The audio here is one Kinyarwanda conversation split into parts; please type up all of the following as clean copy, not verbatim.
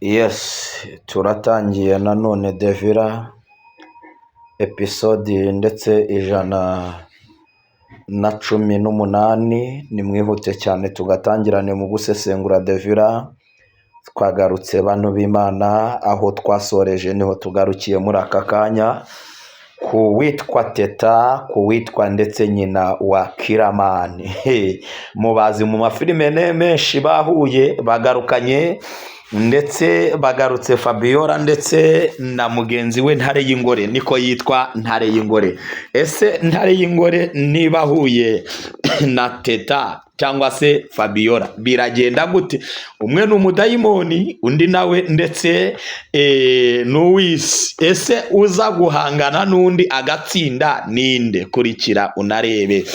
Yes, turatangiye nanone Devira episode ndetse 118. Nimwihute cyane tugatangirane mu gusesengura Devira. Twagarutse bantu b'Imana, aho twasoreje niho tugarukiye muri aka kanya, ku witwa Teta, ku witwa ndetse nyina wa Kiramani. Mubazi mu mafilime menshi bahuye bagarukanye, ndetse bagarutse Fabiola ndetse na mugenzi we Ntare y'Ingore, niko yitwa Ntare y'Ingore. Ese Ntare y'Ingore niba huye na Teta cyangwa se Fabiola biragenda gute? Umwe ni umudayimoni, undi nawe ndetse n'uwisi. Ese uza guhangana n'undi agatsinda ninde? Kurikira unarebe.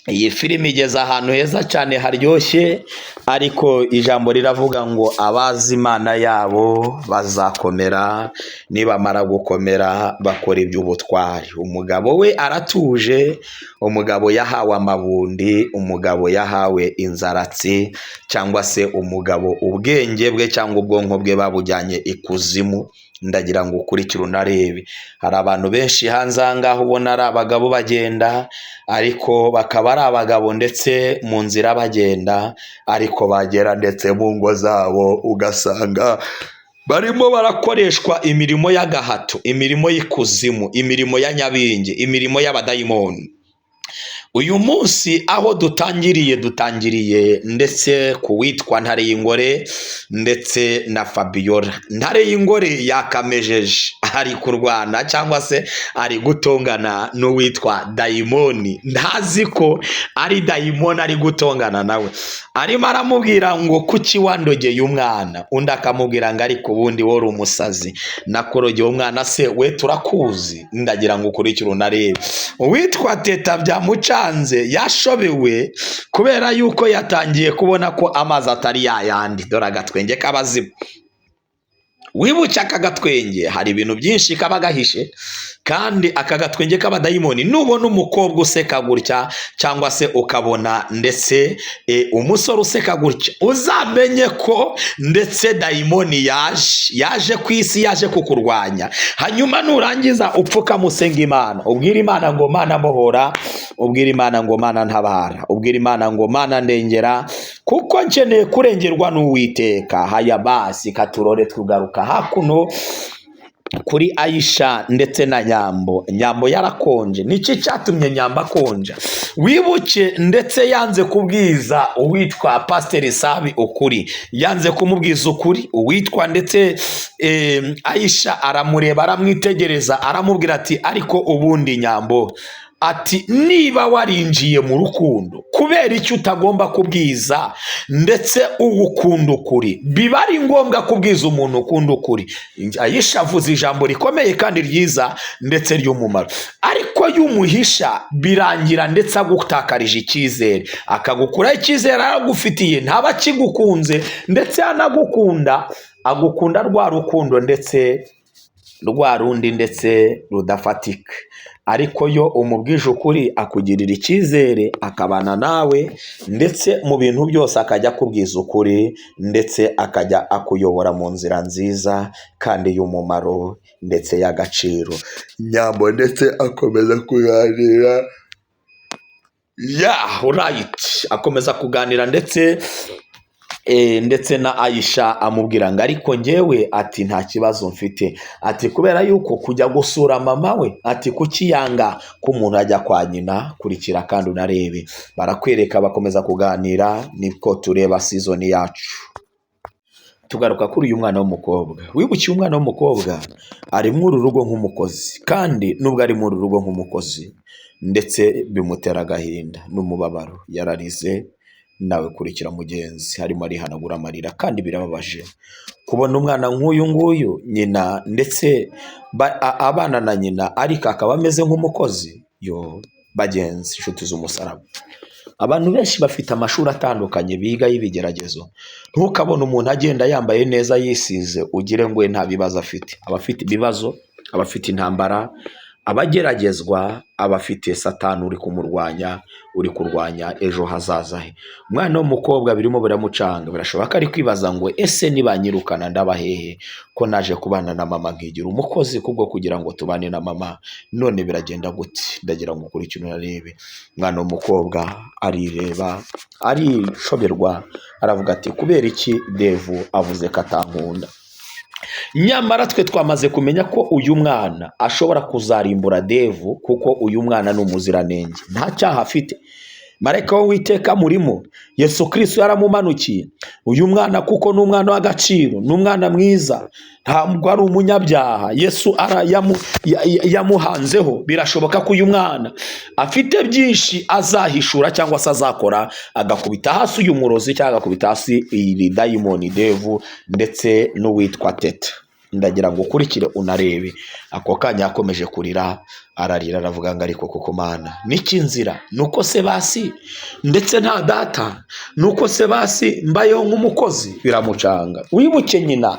Iyi filime igeze ahantu heza cyane haryoshye, ariko ijambo riravuga ngo abazi Imana yabo bazakomera, nibamara gukomera bakora iby'ubutwari. Umugabo we aratuje, umugabo yahawe amabundi, umugabo yahawe inzaratsi, cyangwa se umugabo ubwenge bwe cyangwa ubwonko bwe babujyanye ikuzimu. Ndagira ngo ukurikire unarebe. Hari abantu benshi hanze aha ngaha ubona ari abagabo bagenda, ariko bakaba ari abagabo ndetse mu nzira bagenda, ariko bagera ndetse mu ngo zabo ugasanga barimo barakoreshwa imirimo y'agahato, imirimo y'ikuzimu, imirimo ya nyabingi, imirimo y'abadayimoni. Uyu munsi aho dutangiriye ndetse ku witwa Ntare y'Ingore ndetse na Fabiola. Ntare y'Ingore yakamejeje, ari kurwana cyangwa se ari gutongana n'uwitwa dayimoni. Ntazi ko ari dayimoni ari gutongana nawe. Arimo aramubwira ngo kuki wandogeye umwana, undi akamubwira ngo ariko ubundi wari umusazi, nakorogeye umwana se we turakuzi. Ndagira ngo ukurikire unarebe. Uwitwa Teta byamucanze, yashobewe kubera yuko yatangiye kubona ko amazi atari yayandi. Dore agatwenge k'abazimu. Wibuke aka gatwenge hari ibintu byinshi kaba gahishe, kandi aka gatwenge k'abadayimoni, nubona umukobwa useka gutya cyangwa se ukabona ndetse umusore useka gutya, uzamenye ko ndetse dayimoni yaje ku isi, yaje kukurwanya. Hanyuma nurangiza upfuka musenga Imana, ubwira Imana ngo Mana mbohora, ubwira Imana ngo Mana ntabara, ubwira Imana ngo Mana ndengera, kuko nkeneye kurengerwa n'Uwiteka. Haya basi katurore tugaruka hakuno kuri Aisha ndetse na Nyambo yarakonje. Niki cyatumye Nyambo akonja? Wibuke ndetse yanze kubwiza uwitwa Pastor Sabi ukuri, yanze kumubwiza ukuri. Uwitwa ndetse Aisha aramureba, aramwitegereza, aramubwira ati ariko ubundi Nyambo, ati niba warinjiye mu rukundo, kubera icyo utagomba kubwiza ndetse ugukunda ukuri? Biba ari ngombwa kubwiza umuntu ukunda ukuri. Aisha avuze ijambo rikomeye kandi ryiza ndetse ry'umumaro, ariko y'umuhisha birangira ndetse agutakarije icyizere, akagukuraho icyizere aragufitiye, ntaba akigukunze ndetse anagukunda, agukunda rwa rukundo ndetse rwa rundi ndetse rudafatika. Ariko yo umubwije ukuri akugirira icyizere, akabana nawe ndetse mu bintu byose akajya akubwiza ukuri, ndetse akajya akuyobora mu nzira nziza kandi y'umumaro ndetse y'agaciro. Nyambo ndetse akomeza kuganira, akomeza kuganira ndetse na Aisha amubwira ngo ariko njyewe, ati nta kibazo mfite, ati kubera yuko kujya gusura mama we, ati kuki yanga ko umuntu ajya kwa nyina. Kurikira kandi unarebe. Barakwereka, bakomeza kuganira, niko tureba season yacu. Tugaruka kuri uyu mwana w'umukobwa. Wibukiye umwana w'umukobwa ari muri rugo nk'umukozi, kandi nubwo ari muri rugo nk'umukozi ndetse bimutera agahinda n'umubabaro, yararize. Nawe kurikira mugenzi, harimo arihanagura amarira, kandi birababaje kubona umwana nk'uyu nguyu, nyina ndetse abana na nyina, ariko akaba ameze nk'umukozi. Bagenzi, inshuti z'umusaraba, abantu benshi bafite amashuri atandukanye biga y'ibigeragezo. Ntukabone umuntu agenda yambaye neza yisize ugire ngo nta bibazo afite. Abafite ibibazo, abafite intambara, abageragezwa abafite satani uri kumurwanya, uri kurwanya ejo hazaza he. Umwana w'umukobwa birimo biramucanga, birashoboka ari kwibaza ngo ese nibanyirukana ndaba hehe, ko naje kubana na mama nkigira umukozi kubwo kugira ngo tubane na mama, none biragenda gute? Ndagira ngo ukurikire unarebe. Umwana w'umukobwa arireba, arishoberwa, aravuga ati kubera iki Devu avuze ko atankunda? Nyamara twe twamaze kumenya ko uyu mwana ashobora kuzarimbura Devu, kuko uyu mwana ni umuziranenge, nta cyaha afite. Marayika w'Uwiteka murimo, Yesu Kristo yaramumanukiye. Uyu mwana kuko ni umwana w'agaciro, ni umwana mwiza, ntabwo ari umunyabyaha. Yesu yamuhanzeho. Birashoboka ko uyu mwana afite byinshi azahishura cyangwa se azakora, agakubita hasi uyu murozi cyangwa agakubita hasi iyi dayimoni Devu ndetse n'uwitwa Teta. Ndagira ngo ukurikire unarebe. Ako kanya yakomeje kurira, ararira, aravuga ngo ariko koko Mana niki nzira? Nuko se basi ndetse nta data, nuko se basi mbayeho nk'umukozi? Biramucanga. Wibuke nyina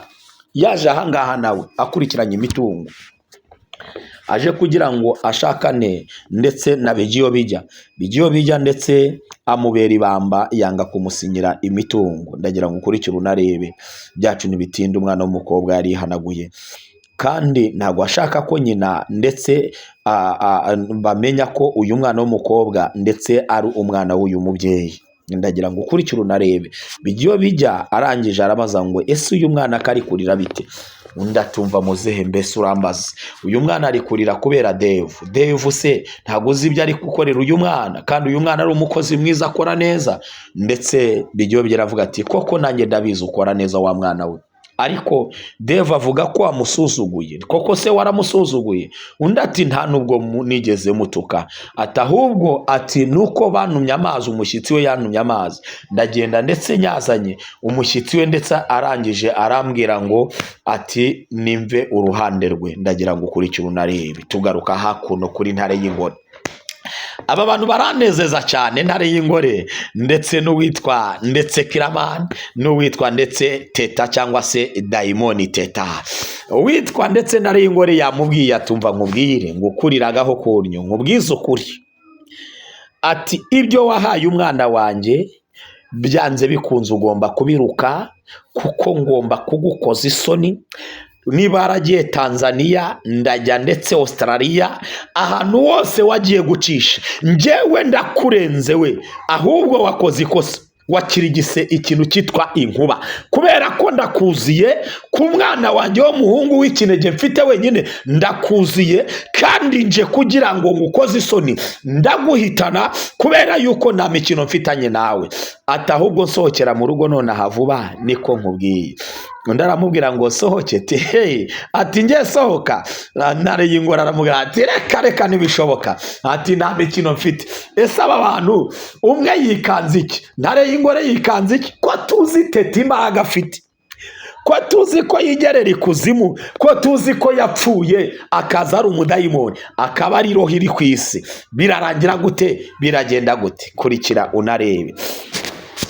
yaje ahangaha nawe akurikiranye imitungo, aje kugira ngo ashakane ndetse na Bigiyo bijya ndetse amubera ibamba, yanga kumusinyira imitungo. Ndagira ngo ukurikire unarebe. Byacu ntibitinda, umwana w'umukobwa yari yihanaguye, kandi ntabwo ashaka ko nyina ndetse bamenya ko uyu mwana w'umukobwa ndetse ari umwana w'uyu mubyeyi. Ndagira ngo ukurikire unarebe. Bigiyo arangije arabaza ngo ese uyu mwana kari kurira bite? Undi atumva muzehe, mbese urambaza uyu mwana ari kurira kubera Devu se ntabwo uzi ibyo ari gukorera uyu mwana, kandi uyu mwana ari umukozi mwiza akora neza. Ndetse Bigiyo aravuga ati koko nanjye ndabizi ukora neza wa mwana we, ariko Devu avuga ko wamusuzuguye. Koko se waramusuzuguye? Undi ati nta nubwo nigeze mutuka, ati ahubwo ati nuko bantumye amazi, umushyitsi we yantumye amazi, ndagenda ndetse nyazanye umushyitsi we, ndetse arangije arambwira ngo ati nimve uruhande rwe. Ndagira ngo ukurikire unarebe. Tugaruka hakuno kuri Ntare y'Ingore. Aba bantu baranezeza cyane, Ntare y'Ingore ndetse n'uwitwa ndetse Kiramani, n'uwitwa ndetse Teta cyangwa se dayimoni Teta. Uwitwa ndetse Ntare y'Ingore yamubwiye atumva nkubwire ngo ukuriragaho kunyo nkubwize ukuri, ati ibyo wahaye umwana wanjye byanze bikunze ugomba kubiruka, kuko ngomba kugukoza isoni. Niba waragiye Tanzania, ndajya ndetse Australia, ahantu hose wagiye gucisha, njyewe ndakurenze we, ahubwo wakoze ikosa, wakirigise ikintu cyitwa inkuba, kubera ko ndakuziye ku mwana wanjye w'umuhungu w'ikinege mfite wenyine. Ndakuziye kandi nje kugira ngo ngukoze isoni, ndaguhitana kubera yuko nta mikino mfitanye nawe. Ati ahubwo nsohokera mu rugo nonaha vuba, niko nkubwiye. Undi aramubwira ngo sohoke, ati hey, ati ngiye sohoka. Ntare y'Ingore aramubwira ati reka ntibishoboka, ati nta mikino mfite. Ese aba bantu umwe yikanze iki? Ntare y'Ingore yikanze iki? Ko tuzi Teta imbaraga afite, ko tuzi ko yigerera ikuzimu, ko tuzi ko yapfuye akaza ari umudayimoni, akaba ari roho iri ku isi. Birarangira gute? Biragenda gute? Kurikira unarebe.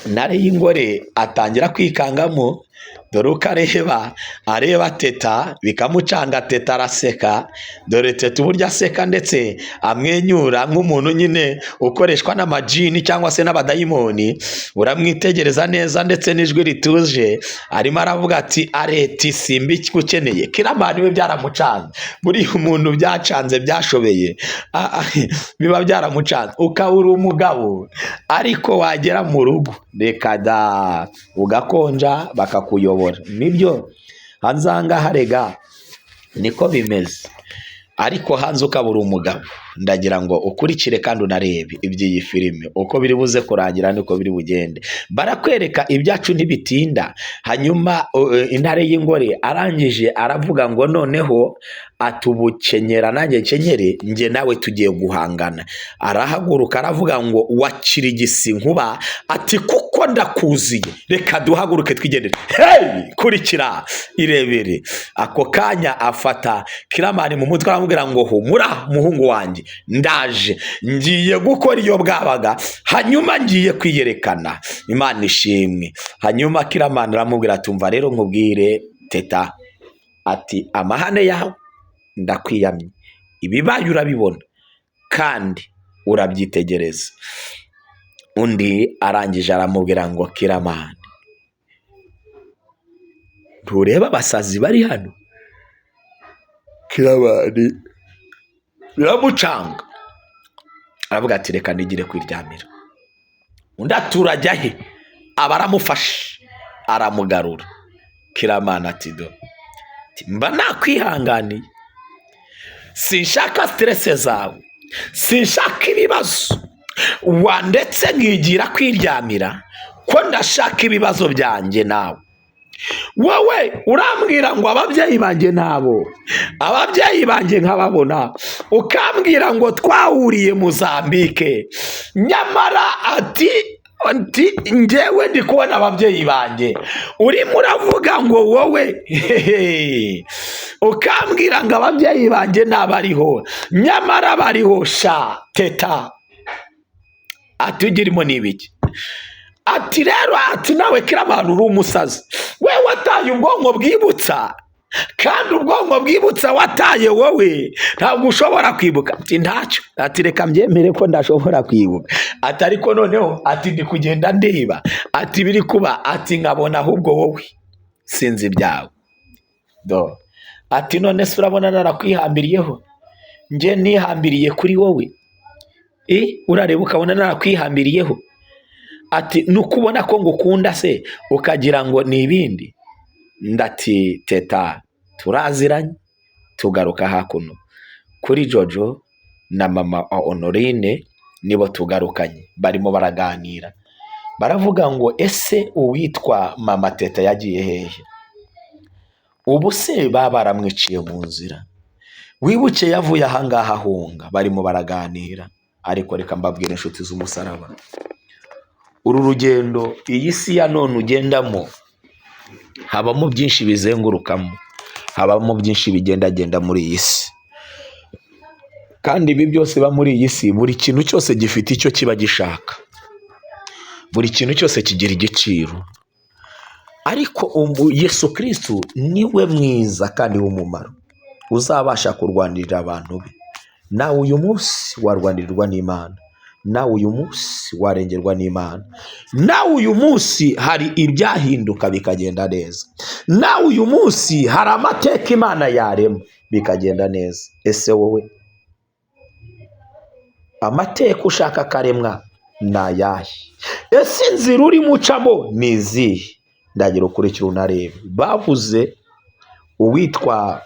Ntare y'Ingore atangira kwikangamo, dore uko areba Teta bikamucanga. Teta araseka, dore Teta uburyo aseka ndetse amwenyura nk'umuntu nyine ukoreshwa n'amajini cyangwa se n'abadayimoni. Uramwitegereza neza ndetse n'ijwi rituje arimo aravuga ati areti simba icyo ukeneye. Kiramani we byaramucanze, buri umuntu byacanze byashobeye biba byaramucanze. Ukabura umugabo ariko wagera mu rugo reka da ugakonja bakakuyobora. Nibyo hanze ahangaha rega niko bimeze, ariko hanze ukabura umugabo. Ndagira ngo ukurikire kandi unarebe iby'iyi filime uko biri buze kurangira niko biri bugende. Barakwereka ibyacu ntibitinda. Hanyuma Intare y'Ingore arangije aravuga ngo noneho atubukenyera nanjye kenyere, nge nawe tugiye guhangana. Arahaguruka aravuga ngo wakirigise inkuba, ati kuko ndakuziye reka duhaguruke twigendere. Hey, kurikira irebere. Ako kanya afata Kiramani mu mutwe aramubwira ngo humura muhungu wanjye, ndaje ngiye gukora iyo bwabaga, hanyuma ngiye kwiyerekana. Imana ishimwe. Hanyuma Kiramani aramubwira atumva rero nkubwire Teta, ati amahane yawe ndakwiyamye, ibibaye urabibona kandi urabyitegereza. Undi arangije aramubwira ngo Kiramani, ntureba abasazi bari hano? Kiramani biramucanga, aravuga ati reka nigire kwiryamira. Undi aturajya he? aba aramufashe aramugarura. Kiramani ati do mba nakwihanganiye, sinshaka stress zawe, sinshaka ibibazo, wandetse nkigira kwiryamira ko ndashaka ibibazo byanjye nawe. Wowe urambwira ngo ababyeyi banjye nabo, ababyeyi banjye nkababona, ukambwira ngo twahuriye Mozambique, nyamara ati njyewe ndi kubona ababyeyi banjye, urimo uravuga ngo wowe ukambwira ngo ababyeyi banjye ntabariho, nyamara bariho sha teta. Ati ugirimo n'ibiki? Ati rero ati nawe Kiramani uri umusazi, we wataye ubwonko bwibutsa, kandi ubwonko bwibutsa wataye wowe ntabwo ushobora kwibuka. Ati ntacyo, ati reka mbyemere ko ndashobora kwibuka, ati ariko noneho ati ndi kugenda ndeba, ati biri kuba, ati nkabona ahubwo wowe sinzi ibyawe do. Ati none se urabona narakwihambiriyeho, nje nihambiriye kuri wowe, urareba ukabona narakwihambiriyeho. Ati nukubona ko ngukunda se ukagira ngo ni ibindi. Ndati teta turaziranye, tugaruka hakuno kuri Jojo na mama Honorine, nibo tugarukanye, barimo baraganira, baravuga ngo ese uwitwa mama Teta yagiye hehe? Ubu se baba baramwiciye mu nzira? Wibuke yavuye ahangaha ahunga. Barimo baraganira, ariko reka mbabwire inshuti z'umusaraba, uru rugendo iyi si ya none ugendamo habamo byinshi bizengurukamo, habamo byinshi bigendagenda muri iyi si, kandi ibi byose biba muri iyi si, buri kintu cyose gifite icyo kiba gishaka, buri kintu cyose kigira igiciro. Ariko Yesu Kristo niwe mwiza kandi w'umumaro, uzabasha kurwanirira abantu be. Nawe uyu munsi warwanirirwa n'Imana, nawe uyu munsi warengerwa n'Imana, nawe uyu munsi hari ibyahinduka bikagenda neza, nawe uyu munsi hari amateka Imana yarema bikagenda neza. Ese wowe amateka ushaka karemwa ni ayahe? Ese inzira uri mucamo ni izihe? Ndagira ukurikira unarebe. Bavuze uwitwa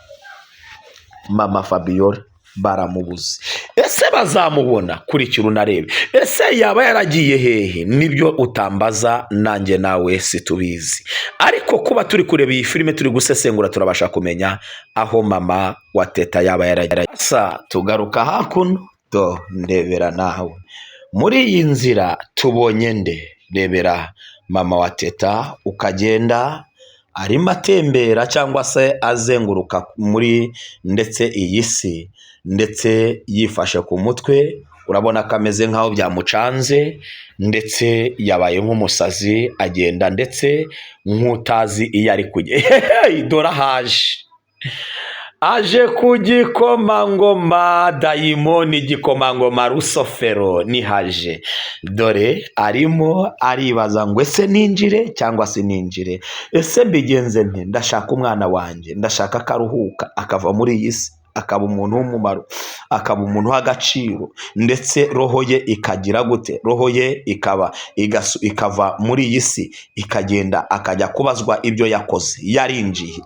mama Fabiola, baramubuze. Ese bazamubona? Kurikira unarebe. Ese yaba yaragiye hehe? Nibyo utambaza, nanjye nawe situbizi, ariko kuba turi kureba iyi filime turi gusesengura turabasha kumenya aho mama wa Teta yaba yaragiye. Asa tugaruka hakuno do, ndebera nawe muri iyi nzira tubonye nde? Rebera mama wa Teta ukagenda arimo atembera cyangwa se azenguruka muri ndetse iyi si, ndetse yifashe ku mutwe, urabona ko ameze nkaho byamucanze, ndetse yabaye nk'umusazi, agenda ndetse nk'utazi iyo ari kujya. Dore aje ku gikomangoma dayimoni, igikomangoma Rusofero nihaje. Dore arimo aribaza ngo ese ninjire cyangwa se ninjire, ese mbigenze nte? Ndashaka umwana wanjye, ndashaka akaruhuka akava muri iyi si, akaba umuntu w'umumaro, akaba umuntu w'agaciro, ndetse roho ye ikagira gute? Roho ye ikava muri iyi si ikagenda akajya kubazwa ibyo yakoze yarinjiye.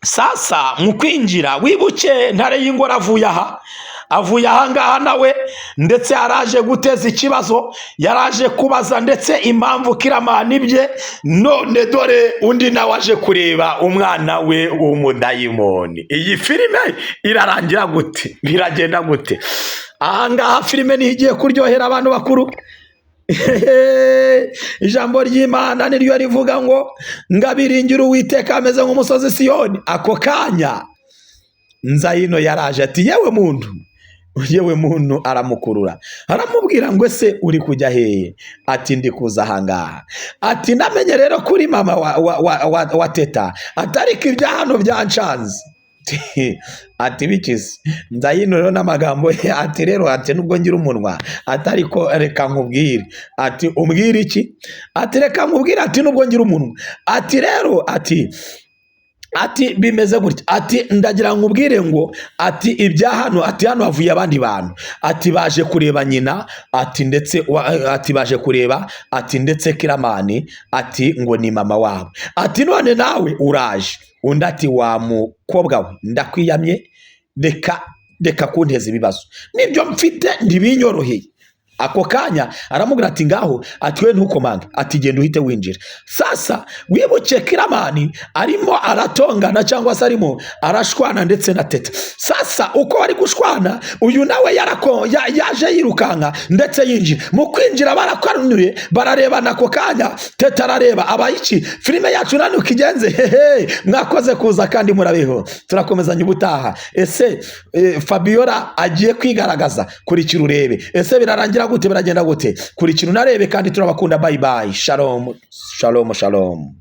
Sasa mu kwinjira wibuke ntare y'ingoro avuye aha ngaha nawe, ndetse yaraje guteza ikibazo, yaraje kubaza ndetse impamvu Kiramani bye. None dore undi nawe aje kureba umwana we w'umudayimoni. Iyi filime irarangira gute? Biragenda gute? Aha ngaha filime ntigiye kuryohera abantu bakuru. Ijambo ry'Imana niryo rivuga ngo ngabiringira Uwiteka ameze nk'umusozi Siyoni. Ako kanya Nzayino yaraje ati yewe muntu aramukurura, aramubwira ngo ese uri kujya hehe? Ati ndi kuza ahangaha. Ati namenye rero kuri mama wa Teta, atariko ibya hano byancanze. ati bikize ndayino rero n'amagambo ye ati rero ati nubwo ngira umunwa ati ariko reka nkubwire ati umbwire iki ati reka nkubwire ati nubwo ngira umunwa ati rero ati bimeze gutya ati ndagira nkubwire ngo ati ibya hano ati hano havuye abandi bantu ati baje kureba nyina ati ndetse ati baje kureba ati ndetse Kiramani ati ngo ni mama wabo ati none nawe uraje undi ati wa mukobwa we ndakwiyamye reka kunteza ibibazo nibyo mfite ntibinyoroheye ako kanya aramubwira ati ngaho ati we ntukomange ati genda uhite winjira sasa wibuke Kiramani arimo aratongana cyangwa se arimo arashwana ndetse na Teta sasa uko bari gushwana uyu nawe yaje yirukanka ndetse yinjira mu kwinjira barakwanuye bararebana ako kanya Teta arareba abayiki filime yacu nanuka igenze hehe mwakoze kuza kandi murabeho turakomezanya ubutaha ese Fabiola agiye kwigaragaza kurikira urebe ese birarangira gute biragenda gute kurikira unarebe kandi turabakunda bye bye shalom shalom shalom